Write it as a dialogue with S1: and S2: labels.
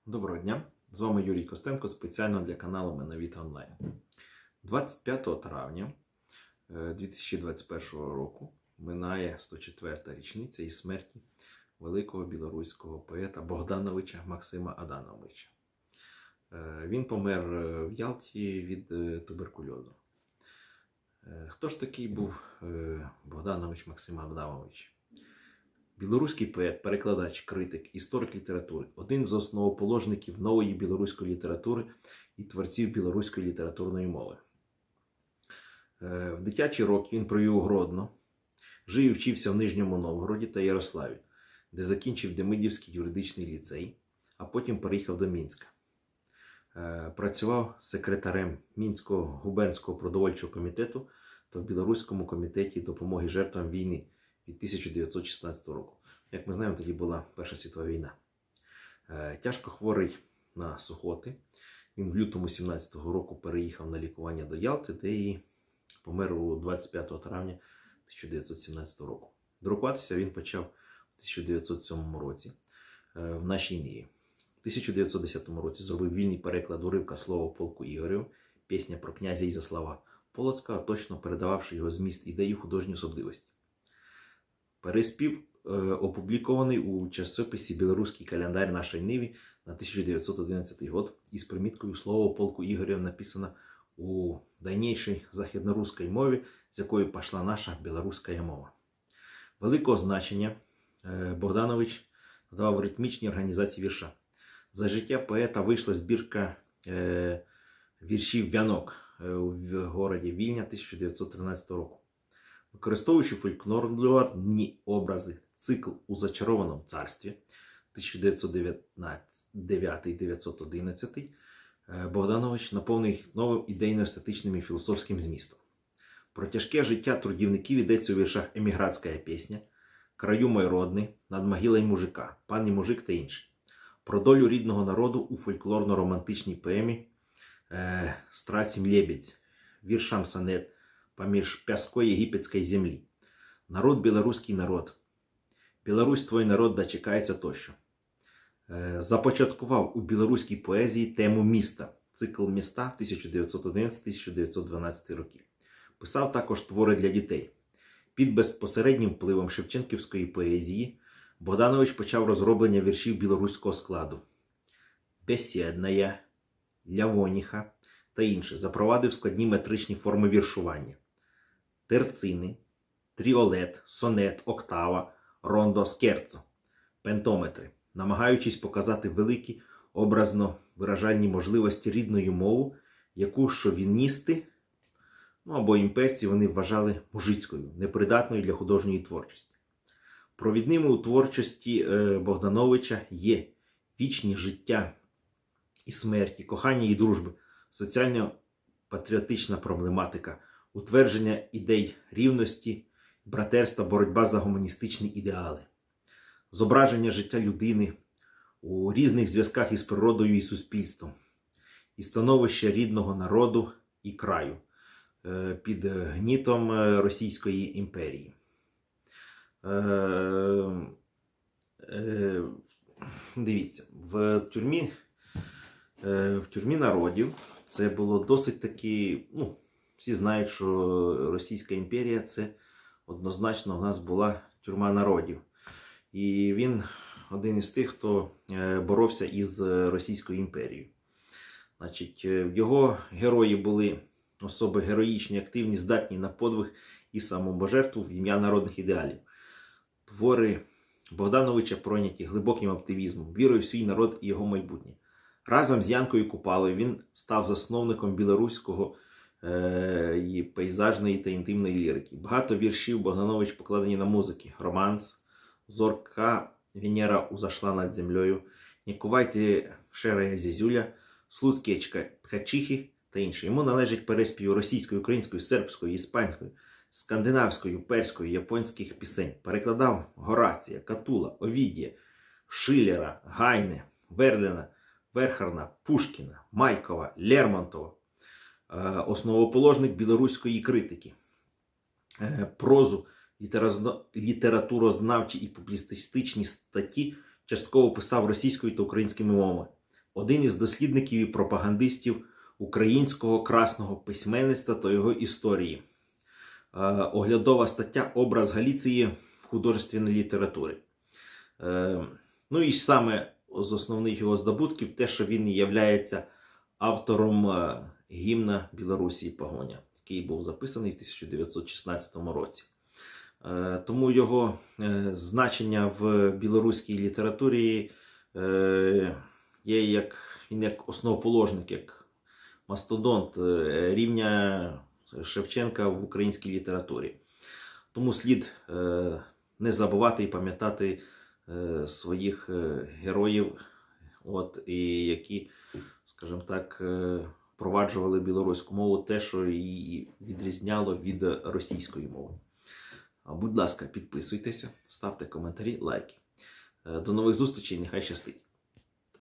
S1: Доброго дня! З вами Юрій Костенко спеціально для каналу Менавіт Онлайн. 25 травня 2021 року минає 104-та річниця із смерті великого білоруського поета Богдановича Максима Адамовича. Він помер в Ялті від туберкульозу. Хто ж такий був Богданович Максим Адамович? Білоруський поет, перекладач, критик, історик літератури, один з основоположників нової білоруської літератури і творців білоруської літературної мови. В дитячі роки він провів у Гродно, жив і вчився в Нижньому Новгороді та Ярославі, де закінчив Демидівський юридичний ліцей, а потім переїхав до Мінська. Працював секретарем Мінського губернського продовольчого комітету та в Білоруському комітеті допомоги жертвам війни від 1916 року. Як ми знаємо, тоді була Перша світова війна. Тяжко хворий на сухоти. Він в лютому 17 року переїхав на лікування до Ялти, де і помер у 25 травня 1917 року. Друкуватися він почав у 1907 році в нашій Ниві. У 1910 році зробив вільний переклад уривка «Слово полку Ігорю», пісня про князя Ізяслава Полоцького, точно передававши його зміст ідеї художньої особливості. Переспів опублікований у часописі «Білоруський календар нашої Ниві» на 1911 год із приміткою «Слово полку Ігоря» написано у дальнейшей західноруській мові, з якої пішла наша білоруська мова. Великого значення Богданович надавав ритмічній організації вірша. За життя поета вийшла збірка віршів «Вянок» в городі Вільня 1913 року. Використовуючи фольклорні образи, цикл «У зачарованому царстві» 1909-1911, Богданович наповнив їх новим ідейно-естетичним і філософським змістом. Про тяжке життя трудівників йдеться у віршах «Емігратська пісня», «Краю мой родний», «Над могилою мужика», «Пан і мужик» та інші. Про долю рідного народу у фольклорно-романтичній поемі «Страцім лебедь», віршам сонет «Поміж пяской єгипетської землі», «Народ білоруський народ», «Білорусь твой народ дочекається» тощо. Започаткував у білоруській поезії тему міста, цикл «Міста» 1911-1912 років. Писав також твори для дітей. Під безпосереднім впливом шевченківської поезії Богданович почав розроблення віршів білоруського складу. «Бесєдная», «Лявоніха» та інше. Запровадив складні метричні форми віршування. Терцини, тріолет, сонет, октава, рондо, скерцо, пентометри, намагаючись показати великі образно-виражальні можливості рідною мовою, яку шовіністи або імперці вони вважали мужицькою, непридатною для художньої творчості. Провідними у творчості Богдановича є вічні життя і смерті, кохання і дружби, соціально-патріотична проблематика, утвердження ідей рівності, братерства, боротьба за гуманістичні ідеали, зображення життя людини у різних зв'язках із природою і суспільством, і становище рідного народу і краю під гнітом Російської імперії. Дивіться, в тюрмі народів це було досить таки, всі знають, що Російська імперія – це однозначно у нас була тюрма народів. І він один із тих, хто боровся із Російською імперією. Значить, його герої були особи героїчні, активні, здатні на подвиг і самопожертву в ім'я народних ідеалів. Твори Богдановича пройняті глибоким оптимізмом, вірою в свій народ і його майбутнє. Разом з Янкою Купалою він став засновником білоруського пейзажної та інтимної лірики. Багато віршів Богданович покладені на музики. Романс, Зорка Венера узошла над землею, Нікувайте шерая зізюля, Слуцькі ткачихи та інші. Йому належить переспів російською, українською, сербською, іспанською, скандинавською, перською, японських пісень. Перекладав Горація, Катула, Овідія, Шиллера, Гайне, Верліна, Верхарна, Пушкіна, Майкова, Лермонтова. Основоположник білоруської критики. Прозу, літературознавчі і публіцистичні статті частково писав російською та українськими мовами. один із дослідників і пропагандистів українського красного письменництва та його історії. Оглядова стаття «Образ Галіції в художественній літературі». Ну і саме з основних його здобутків те, що він є автором гімна Білорусі «Погоня», який був записаний в 1916 році. Тому його значення в білоруській літературі є він як основоположник, як мастодонт рівня Шевченка в українській літературі. Тому слід не забувати і пам'ятати своїх героїв, і які, скажімо так, впроваджували білоруську мову, те, що її відрізняло від російської мови. Будь ласка, підписуйтеся, ставте коментарі, лайки. До нових зустрічей, нехай щастить!